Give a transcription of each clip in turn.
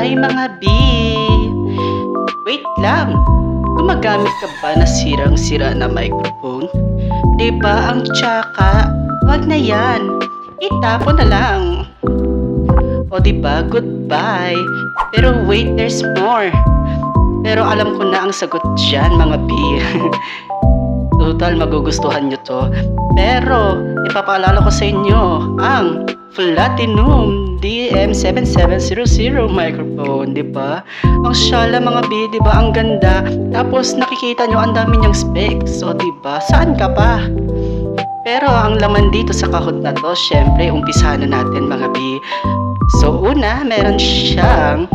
Hi mga B! Wait lang! Gumagamit ka ba na sirang-sira na microphone? Diba ang tsaka? Wag na yan! Itapon na lang! O diba, goodbye! Pero wait, there's more! Pero alam ko na ang sagot dyan mga B. Total, magugustuhan nyo to. Pero, ipapaalala ko sa inyo ang Platinum DM7700 microphone, di ba? Ang syala mga B, di ba? Ang ganda. Tapos nakikita nyo ang dami niyang specs. So, di ba? Saan ka pa? Pero ang laman dito sa kahot na to, syempre, umpisahan na natin mga B. So, una, meron siyang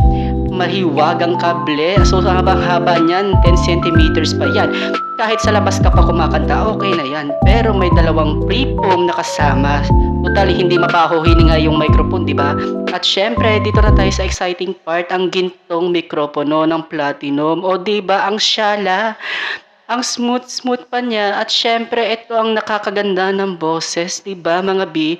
mahiwagang kable. So, ang habang-haba niyan, 10 centimeters pa yan. Kahit sa labas ka pa kumakanta, okay na yan. Pero may dalawang pre-foam na kasama. Totally, hindi mabaho hininga yung microphone, di ba? At syempre, dito na tayo sa exciting part, ang gintong mikropono ng Platinum. O, di ba, ang syala. Ang smooth-smooth pa niya. At syempre, ito ang nakakaganda ng boses, di ba, mga B?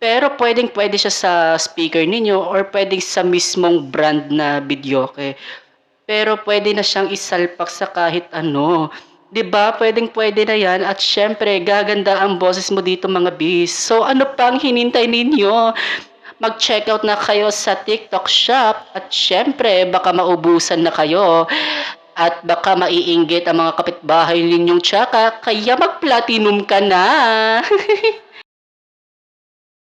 Pero pwedeng-pwede siya sa speaker ninyo or pwedeng sa mismong brand na videoke. Pero pwede na siyang isalpak sa kahit ano. 'Di ba? Pwedeng-pwede na 'yan at syempre gaganda ang boses mo dito mga bis. So ano pang hinintay ninyo? Mag-check out na kayo sa TikTok Shop at syempre baka maubusan na kayo. At baka maiinggit ang mga kapitbahay ninyong tsaka, kaya mag-platinum ka na.